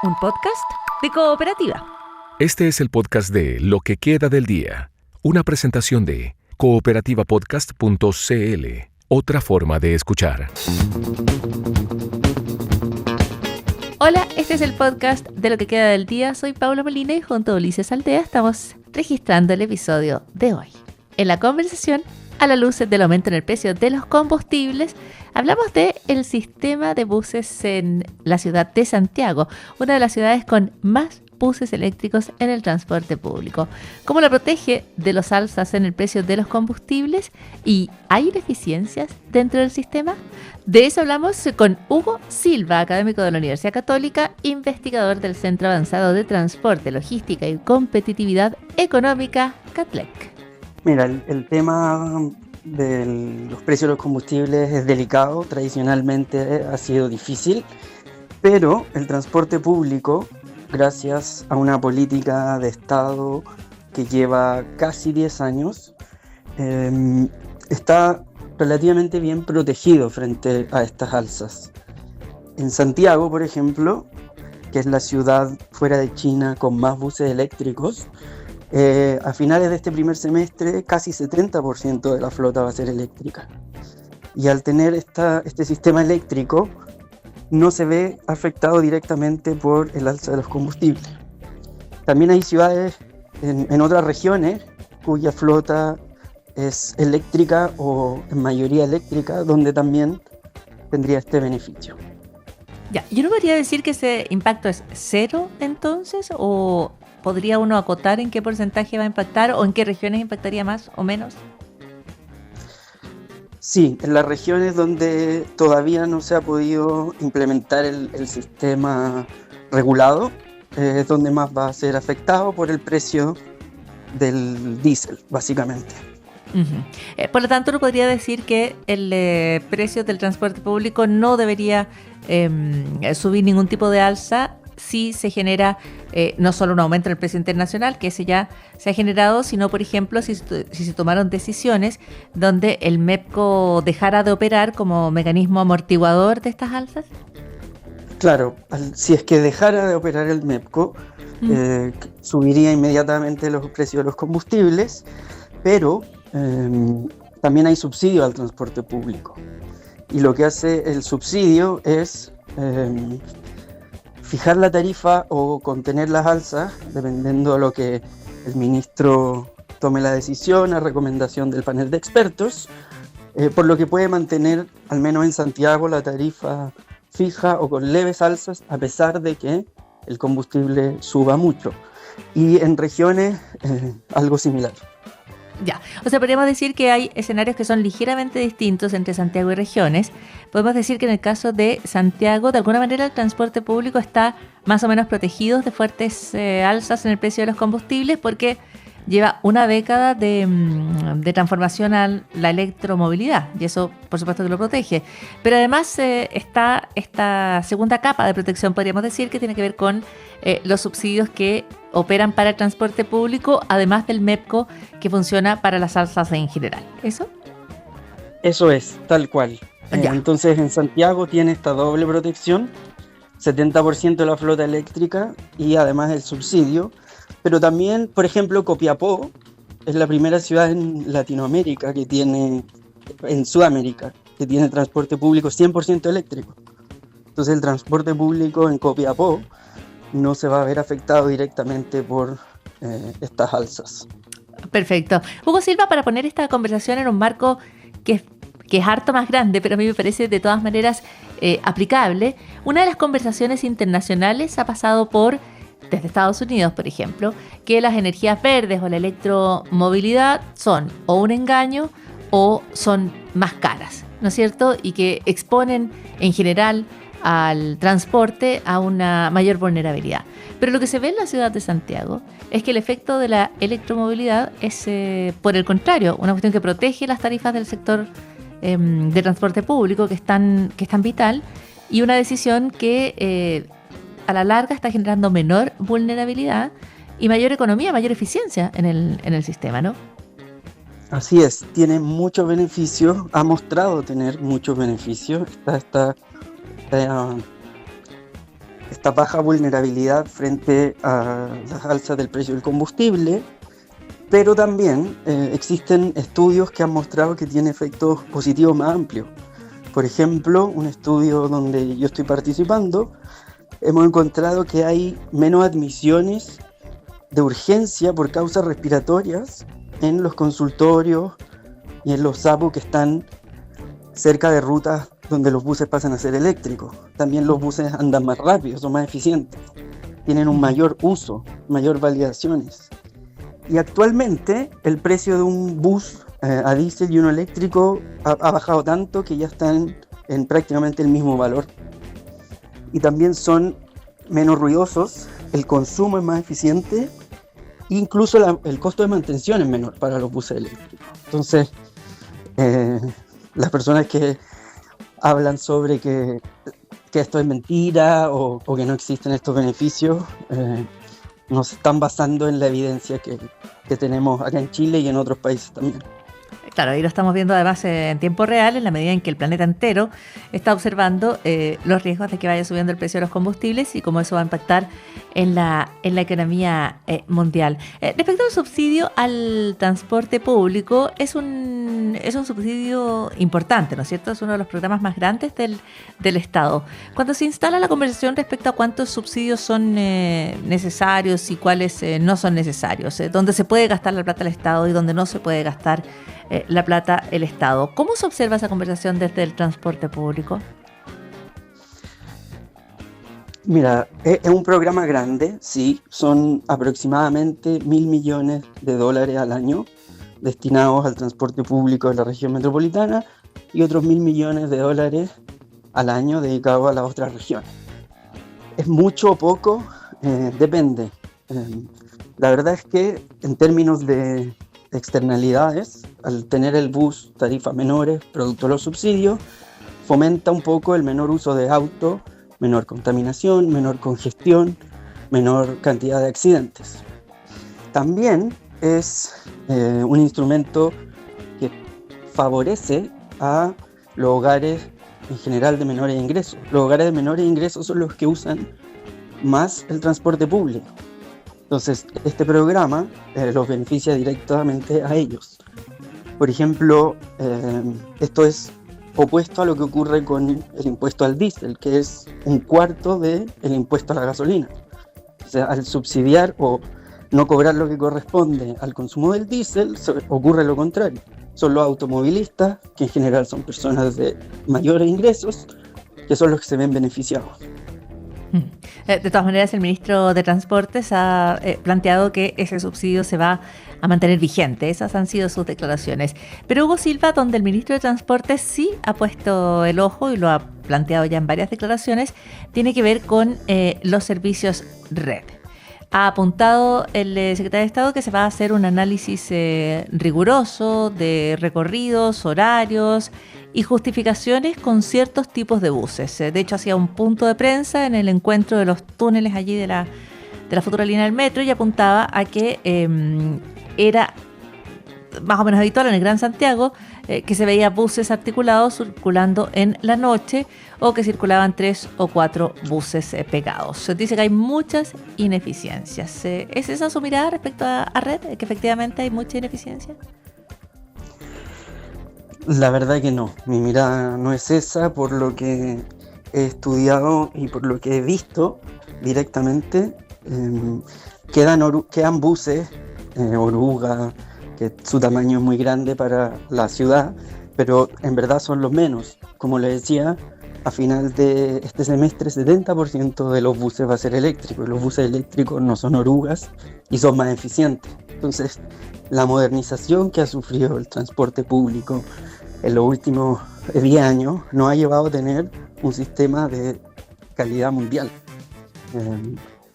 un podcast de Cooperativa. Este es el podcast de Lo que queda del día, una presentación de cooperativapodcast.cl, otra forma de escuchar. Hola, este es el podcast de Lo que queda del día. Soy Paula Molina y junto a Ulises Aldea estamos registrando el episodio de hoy. En la conversación, a la luz del aumento en el precio de los combustibles, hablamos del sistema de buses en la ciudad de Santiago, una de las ciudades con más buses eléctricos en el transporte público. ¿Cómo lo protege de los alzas en el precio de los combustibles? ¿Y hay ineficiencias dentro del sistema? De eso hablamos con Hugo Silva, académico de la Universidad Católica, investigador del Centro Avanzado de Transporte, Logística y Competitividad Económica, CATLEC. Mira, el tema de los precios de los combustibles es delicado, tradicionalmente ha sido difícil, pero el transporte público, gracias a una política de Estado que lleva casi 10 años, está relativamente bien protegido frente a estas alzas. En Santiago, por ejemplo, que es la ciudad fuera de China con más buses eléctricos, a finales de este primer semestre casi 70% de la flota va a ser eléctrica. Y al tener este sistema eléctrico, no se ve afectado directamente por el alza de los combustibles. También hay ciudades en otras regiones cuya flota es eléctrica o en mayoría eléctrica, donde también tendría este beneficio. Ya, yo no podría decir que ese impacto es cero entonces, o ¿podría uno acotar en qué porcentaje va a impactar o en qué regiones impactaría más o menos? Sí, en las regiones donde todavía no se ha podido implementar el sistema regulado, es donde más va a ser afectado por el precio del diésel, básicamente. Uh-huh. Por lo tanto, uno podría decir que el precio del transporte público no debería subir ningún tipo de alza si se genera no solo un aumento en el precio internacional, que ese ya se ha generado, sino, por ejemplo, si se tomaron decisiones donde el MEPCO dejara de operar como mecanismo amortiguador de estas alzas. Claro, si es que dejara de operar el MEPCO, subiría inmediatamente los precios de los combustibles, pero también hay subsidio al transporte público. Y lo que hace el subsidio es fijar la tarifa o contener las alzas, dependiendo de lo que el ministro tome la decisión a recomendación del panel de expertos, por lo que puede mantener, al menos en Santiago, la tarifa fija o con leves alzas, a pesar de que el combustible suba mucho. Y en regiones, algo similar. Ya, o sea, podríamos decir que hay escenarios que son ligeramente distintos entre Santiago y regiones. Podemos decir que en el caso de Santiago, de alguna manera el transporte público está más o menos protegido de fuertes alzas en el precio de los combustibles porque lleva una década de transformación a la electromovilidad y eso por supuesto que lo protege. Pero además está esta segunda capa de protección, podríamos decir, que tiene que ver con los subsidios que operan para el transporte público, además del MEPCO que funciona para las alzas en general. ¿Eso? Eso es, tal cual. Entonces en Santiago tiene esta doble protección, 70% de la flota eléctrica y además el subsidio. Pero también, por ejemplo, Copiapó es la primera ciudad en Latinoamérica que tiene, en Sudamérica, que tiene transporte público 100% eléctrico. Entonces el transporte público en Copiapó no se va a ver afectado directamente por estas alzas. Perfecto. Hugo Silva, para poner esta conversación en un marco que es harto más grande, pero a mí me parece de todas maneras aplicable, una de las conversaciones internacionales ha pasado por, desde Estados Unidos, por ejemplo, que las energías verdes o la electromovilidad son o un engaño o son más caras, ¿no es cierto? Y que exponen en general al transporte a una mayor vulnerabilidad. Pero lo que se ve en la ciudad de Santiago es que el efecto de la electromovilidad es, por el contrario, una cuestión que protege las tarifas del sector de transporte público, que es tan vital, y una decisión que a la larga está generando menor vulnerabilidad y mayor economía, mayor eficiencia en el sistema, ¿no? Así es, tiene muchos beneficios, ha mostrado tener muchos beneficios. Esta esta baja vulnerabilidad frente a las alzas del precio del combustible, pero también existen estudios que han mostrado que tiene efectos positivos más amplios. Por ejemplo, un estudio donde yo estoy participando, hemos encontrado que hay menos admisiones de urgencia por causas respiratorias en los consultorios y en los SAPU que están cerca de rutas donde los buses pasan a ser eléctricos. También los buses andan más rápido, son más eficientes, tienen un mayor uso, mayor validaciones. Y actualmente el precio de un bus a diésel y uno eléctrico ha bajado tanto que ya están en prácticamente el mismo valor. Y también son menos ruidosos, el consumo es más eficiente, incluso el costo de mantención es menor para los buses eléctricos. Entonces, las personas que hablan sobre que esto es mentira o que no existen estos beneficios, nos están basando en la evidencia que tenemos acá en Chile y en otros países también. Claro, ahí lo estamos viendo además en tiempo real, en la medida en que el planeta entero está observando los riesgos de que vaya subiendo el precio de los combustibles y cómo eso va a impactar en la economía mundial. Respecto al subsidio al transporte público, es un subsidio importante, ¿no es cierto? Es uno de los programas más grandes del Estado. Cuando se instala la conversación respecto a cuántos subsidios son necesarios y cuáles no son necesarios, dónde se puede gastar la plata del Estado y dónde no se puede gastar la plata el Estado. ¿Cómo se observa esa conversación desde el transporte público? Mira, es un programa grande, sí, son aproximadamente $1.000 millones al año destinados al transporte público de la región metropolitana y otros $1.000 millones al año dedicados a las otras regiones. ¿Es mucho o poco? Depende. La verdad es que en términos de externalidades, al tener el bus tarifas menores, producto de los subsidios, fomenta un poco el menor uso de auto, menor contaminación, menor congestión, menor cantidad de accidentes. También es un instrumento que favorece a los hogares en general de menores ingresos. Los hogares de menores ingresos son los que usan más el transporte público. Entonces, este programa los beneficia directamente a ellos. Por ejemplo, esto es opuesto a lo que ocurre con el impuesto al diésel, que es un cuarto del impuesto a la gasolina. O sea, al subsidiar o no cobrar lo que corresponde al consumo del diésel, ocurre lo contrario. Son los automovilistas, que en general son personas de mayores ingresos, que son los que se ven beneficiados. De todas maneras, el ministro de Transportes ha planteado que ese subsidio se va a mantener vigente. Esas han sido sus declaraciones. Pero Hugo Silva, donde el ministro de Transportes sí ha puesto el ojo y lo ha planteado ya en varias declaraciones, tiene que ver con los servicios red. Ha apuntado el secretario de Estado que se va a hacer un análisis riguroso de recorridos, horarios y justificaciones con ciertos tipos de buses. De hecho, hacía un punto de prensa en el encuentro de los túneles allí de la futura línea del metro y apuntaba a que era más o menos habitual en el Gran Santiago que se veía buses articulados circulando en la noche o que circulaban 3 o 4 buses pegados. Se dice que hay muchas ineficiencias. ¿Es esa su mirada respecto a red? ¿Que efectivamente hay mucha ineficiencia? La verdad que no, mi mirada no es esa, por lo que he estudiado y por lo que he visto directamente. Quedan buses, oruga, que su tamaño es muy grande para la ciudad, pero en verdad son los menos. Como les decía, a final de este semestre 70% de los buses va a ser eléctrico, y los buses eléctricos no son orugas y son más eficientes. Entonces, la modernización que ha sufrido el transporte público en los últimos 10 años nos ha llevado a tener un sistema de calidad mundial.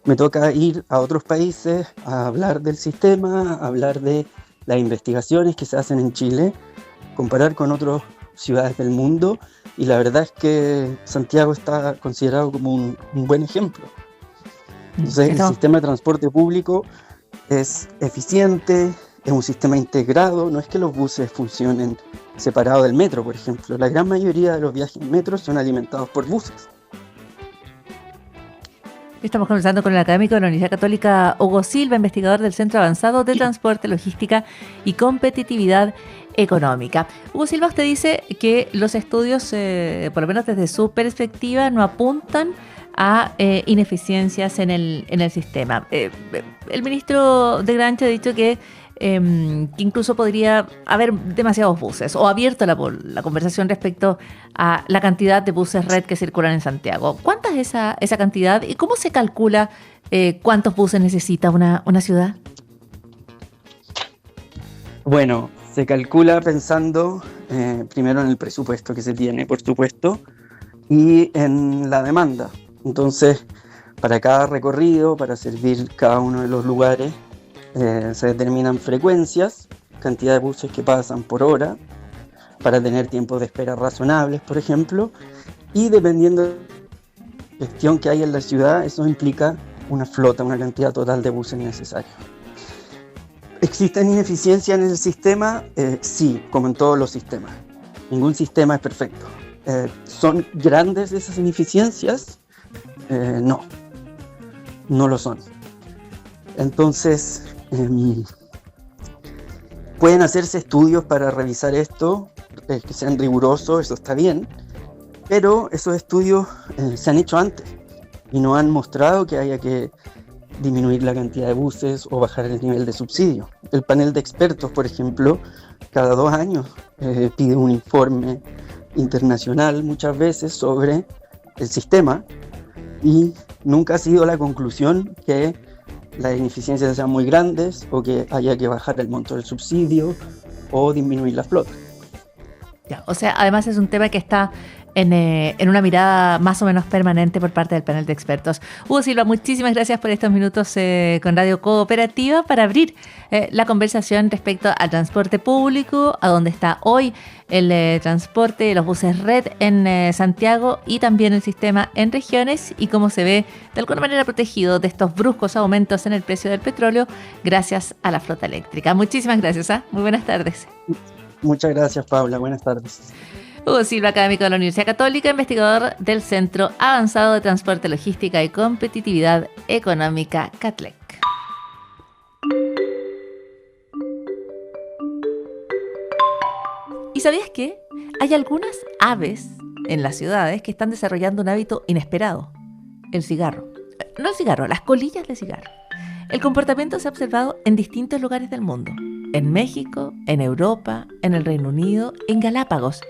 Me toca ir a otros países a hablar del sistema, a hablar de las investigaciones que se hacen en Chile, comparar con otras ciudades del mundo, y la verdad es que Santiago está considerado como un buen ejemplo. Entonces, el sistema de transporte público es eficiente, es un sistema integrado, no es que los buses funcionen separados del metro, por ejemplo. La gran mayoría de los viajes en metro son alimentados por buses. Estamos conversando con el académico de la Universidad Católica Hugo Silva, investigador del Centro Avanzado de Transporte, Logística y Competitividad Económica. Hugo Silva, usted dice que los estudios, por lo menos desde su perspectiva, no apuntan a ineficiencias en el sistema. El ministro de Grancha ha dicho que incluso podría haber demasiados buses, o abierto la conversación respecto a la cantidad de buses red que circulan en Santiago. ¿Cuánta es esa cantidad y cómo se calcula cuántos buses necesita una ciudad? Bueno, se calcula pensando primero en el presupuesto que se tiene, por supuesto, y en la demanda. Entonces, para cada recorrido, para servir cada uno de los lugares, se determinan frecuencias, cantidad de buses que pasan por hora, para tener tiempos de espera razonables, por ejemplo, y dependiendo de la gestión que hay en la ciudad, eso implica una flota, una cantidad total de buses necesarios. ¿Existen ineficiencias en el sistema? Sí, como en todos los sistemas. Ningún sistema es perfecto. ¿Son grandes esas ineficiencias? No lo son. Entonces, pueden hacerse estudios para revisar esto, que sean rigurosos, eso está bien, pero esos estudios se han hecho antes y no han mostrado que haya que disminuir la cantidad de buses o bajar el nivel de subsidio. El panel de expertos, por ejemplo, cada 2 años pide un informe internacional muchas veces sobre el sistema y nunca ha sido la conclusión que las ineficiencias sean muy grandes o que haya que bajar el monto del subsidio o disminuir la flota. Ya, o sea, además es un tema que está en una mirada más o menos permanente por parte del panel de expertos. Hugo Silva, muchísimas gracias por estos minutos con Radio Cooperativa para abrir la conversación respecto al transporte público, a dónde está hoy el transporte de los buses red en Santiago y también el sistema en regiones y cómo se ve de alguna manera protegido de estos bruscos aumentos en el precio del petróleo gracias a la flota eléctrica. Muchísimas gracias. Muy buenas tardes. Muchas gracias, Paula. Buenas tardes. Hugo Silva, académico de la Universidad Católica, investigador del Centro Avanzado de Transporte, Logística y Competitividad Económica, CATLEC. ¿Y sabías qué? Hay algunas aves en las ciudades que están desarrollando un hábito inesperado: el cigarro. No el cigarro, las colillas de cigarro. El comportamiento se ha observado en distintos lugares del mundo. En México, en Europa, en el Reino Unido, en Galápagos.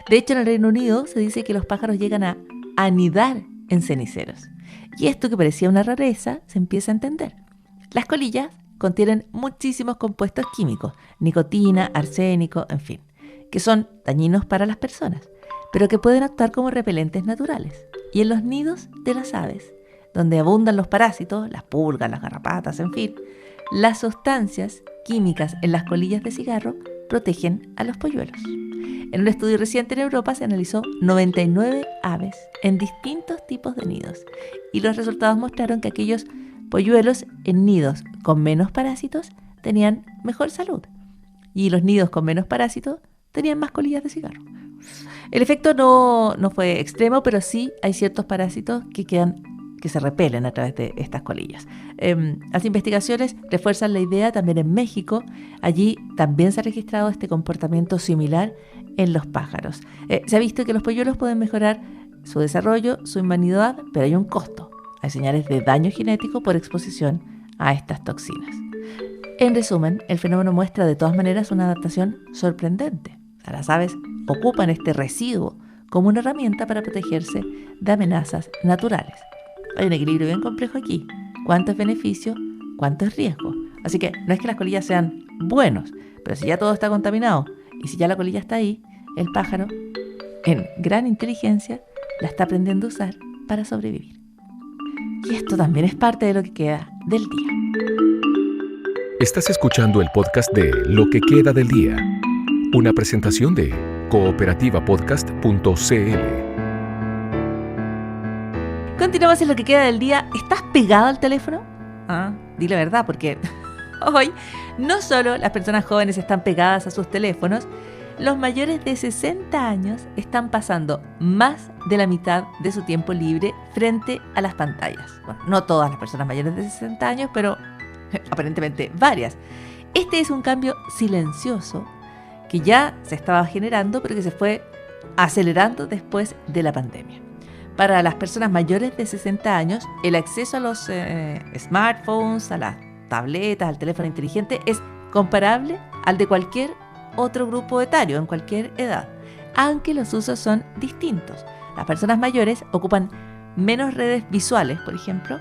De hecho, en el Reino Unido se dice que los pájaros llegan a anidar en ceniceros. Y esto, que parecía una rareza, se empieza a entender. Las colillas contienen muchísimos compuestos químicos, nicotina, arsénico, en fin, que son dañinos para las personas, pero que pueden actuar como repelentes naturales. Y en los nidos de las aves, donde abundan los parásitos, las pulgas, las garrapatas, en fin, las sustancias químicas en las colillas de cigarro protegen a los polluelos. En un estudio reciente en Europa se analizó 99 aves en distintos tipos de nidos y los resultados mostraron que aquellos polluelos en nidos con menos parásitos tenían mejor salud y los nidos con menos parásitos tenían más colillas de cigarro. El efecto no fue extremo, pero sí hay ciertos parásitos que se repelen a través de estas colillas. Las investigaciones refuerzan la idea también en México. Allí también se ha registrado este comportamiento similar en los pájaros. Se ha visto que los polluelos pueden mejorar su desarrollo, su inmunidad, pero hay un costo. Hay señales de daño genético por exposición a estas toxinas. En resumen, el fenómeno muestra de todas maneras una adaptación sorprendente. Las aves ocupan este residuo como una herramienta para protegerse de amenazas naturales. Hay un equilibrio bien complejo aquí. ¿Cuánto es beneficio? ¿Cuánto es riesgo? Así que no es que las colillas sean buenos, pero si ya todo está contaminado y si ya la colilla está ahí, el pájaro, en gran inteligencia, la está aprendiendo a usar para sobrevivir. Y esto también es parte de lo que queda del día. Estás escuchando el podcast de Lo que queda del día, una presentación de cooperativapodcast.cl. Continuamos en lo que queda del día. ¿Estás pegado al teléfono? Di la verdad, porque hoy no solo las personas jóvenes están pegadas a sus teléfonos, los mayores de 60 años están pasando más de la mitad de su tiempo libre frente a las pantallas. Bueno, no todas las personas mayores de 60 años, pero aparentemente varias. Este es un cambio silencioso que ya se estaba generando, pero que se fue acelerando después de la pandemia. Para las personas mayores de 60 años, el acceso a los smartphones, a las tabletas, al teléfono inteligente es comparable al de cualquier otro grupo etario en cualquier edad, aunque los usos son distintos. Las personas mayores ocupan menos redes visuales, por ejemplo,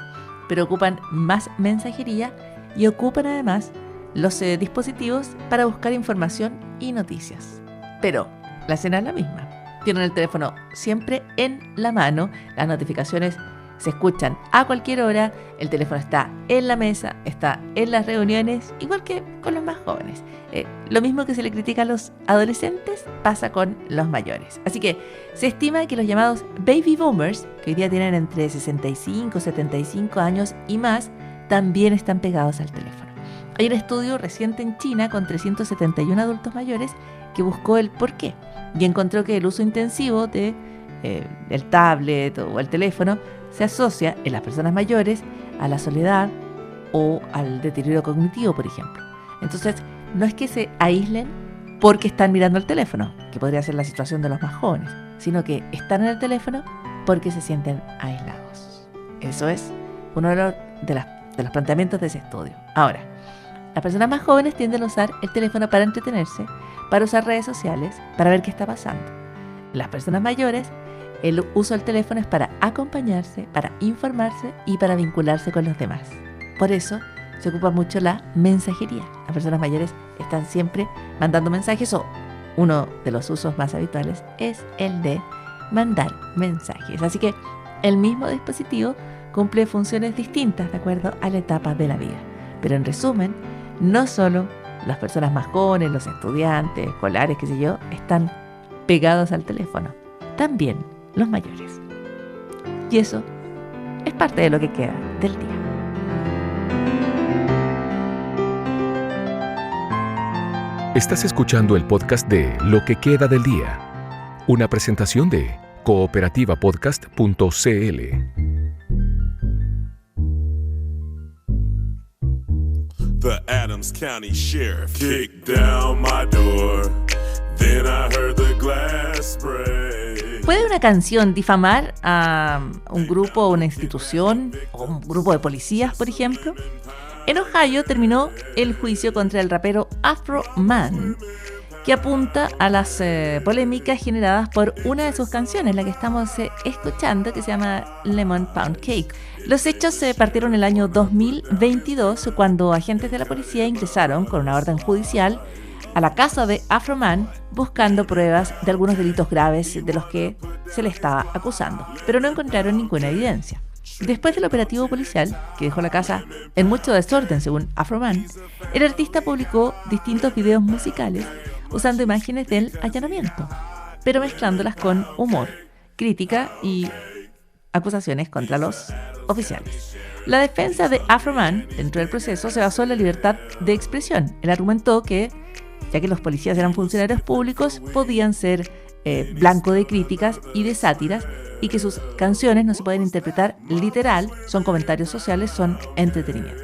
pero ocupan más mensajería y ocupan además los dispositivos para buscar información y noticias. Pero la escena es la misma. Tienen el teléfono siempre en la mano, las notificaciones se escuchan a cualquier hora, el teléfono está en la mesa, está en las reuniones, igual que con los más jóvenes. Lo mismo que se le critica a los adolescentes pasa con los mayores. Así que se estima que los llamados baby boomers, que hoy día tienen entre 65 y 75 años y más, también están pegados al teléfono. Hay un estudio reciente en China con 371 adultos mayores que buscó el porqué y encontró que el uso intensivo de el tablet o el teléfono se asocia en las personas mayores a la soledad o al deterioro cognitivo, por ejemplo. Entonces, no es que se aíslen porque están mirando el teléfono, que podría ser la situación de los más jóvenes, sino que están en el teléfono porque se sienten aislados. Eso es uno de los planteamientos de ese estudio. Ahora, las personas más jóvenes tienden a usar el teléfono para entretenerse, para usar redes sociales, para ver qué está pasando. Las personas mayores, el uso del teléfono es para acompañarse, para informarse y para vincularse con los demás. Por eso se ocupa mucho la mensajería. Las personas mayores están siempre mandando mensajes, o uno de los usos más habituales es el de mandar mensajes. Así que el mismo dispositivo cumple funciones distintas de acuerdo a la etapa de la vida. Pero en resumen, no solo las personas más jóvenes, los estudiantes, escolares, qué sé yo, están pegados al teléfono. También los mayores. Y eso es parte de lo que queda del día. Estás escuchando el podcast de Lo que queda del día, una presentación de cooperativapodcast.cl. The Adams County Sheriff kicked down my door. Then I heard the glass break. ¿Puede una canción difamar a un grupo o una institución o un grupo de policías, por ejemplo? En Ohio terminó el juicio contra el rapero Afro Man, que apunta a las polémicas generadas por una de sus canciones, la que estamos escuchando, que se llama Lemon Pound Cake. Los hechos se partieron el año 2022, cuando agentes de la policía ingresaron con una orden judicial a la casa de Afro Man buscando pruebas de algunos delitos graves de los que se le estaba acusando, pero no encontraron ninguna evidencia. Después del operativo policial, que dejó la casa en mucho desorden según Afro Man, el artista publicó distintos videos musicales usando imágenes del allanamiento, pero mezclándolas con humor, crítica y acusaciones contra los oficiales. La defensa de Afro Man dentro del proceso se basó en la libertad de expresión. Él argumentó que, ya que los policías eran funcionarios públicos, podían ser blanco de críticas y de sátiras, y que sus canciones no se pueden interpretar literal, son comentarios sociales, son entretenimiento.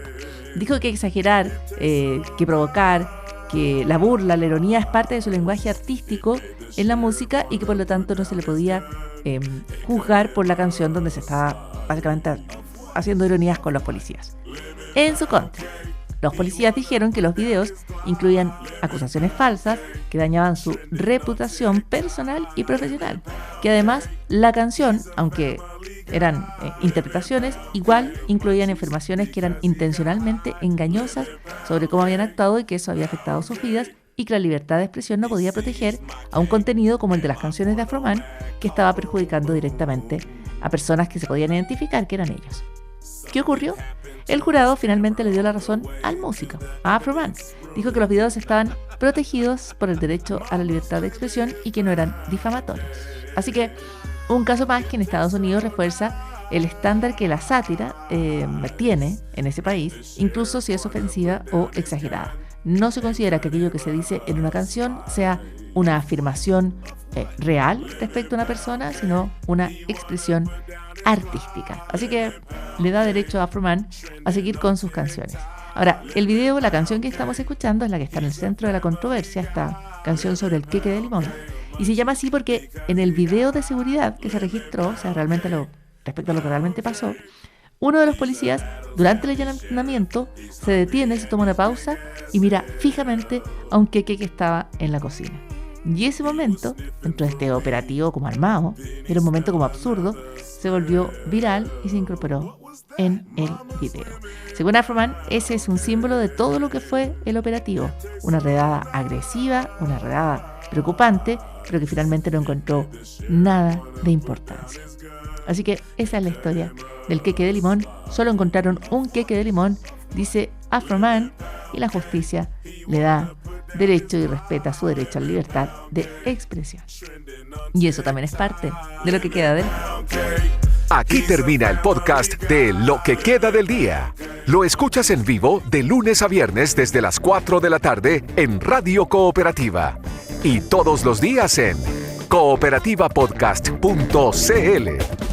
Dijo que exagerar, que provocar, que la burla, la ironía es parte de su lenguaje artístico en la música y que por lo tanto no se le podía juzgar por la canción donde se estaba básicamente haciendo ironías con los policías. En su contra, los policías dijeron que los videos incluían acusaciones falsas que dañaban su reputación personal y profesional, que además la canción, aunque eran interpretaciones, igual incluían informaciones que eran intencionalmente engañosas sobre cómo habían actuado y que eso había afectado sus vidas, y que la libertad de expresión no podía proteger a un contenido como el de las canciones de Afro Man, que estaba perjudicando directamente a personas que se podían identificar que eran ellos. ¿Qué ocurrió? El jurado finalmente le dio la razón al músico, a Afro Man. Dijo que los videos estaban protegidos por el derecho a la libertad de expresión y que no eran difamatorios. Así que un caso más que en Estados Unidos refuerza el estándar que la sátira tiene en ese país, incluso si es ofensiva o exagerada. No se considera que aquello que se dice en una canción sea una afirmación real respecto a una persona, sino una expresión artística. Así que le da derecho a Afroman a seguir con sus canciones. Ahora, el video, la canción que estamos escuchando es la que está en el centro de la controversia, esta canción sobre el queque de limón. Y se llama así porque en el video de seguridad que se registró, o sea, realmente respecto a lo que realmente pasó, uno de los policías, durante el allanamiento, se detiene, se toma una pausa y mira fijamente a un queque que estaba en la cocina. Y ese momento, dentro de este operativo como armado, era un momento como absurdo, se volvió viral y se incorporó en el video. Según Afroman, ese es un símbolo de todo lo que fue el operativo. Una redada agresiva, una redada preocupante, pero que finalmente no encontró nada de importancia. Así que esa es la historia del queque de limón. Solo encontraron un queque de limón, dice Afroman, y la justicia le da derecho y respeta su derecho a la libertad de expresión. Y eso también es parte de lo que queda del día. Aquí termina el podcast de Lo que queda del día. Lo escuchas en vivo de lunes a viernes desde las 4 de la tarde en Radio Cooperativa. Y todos los días en cooperativapodcast.cl.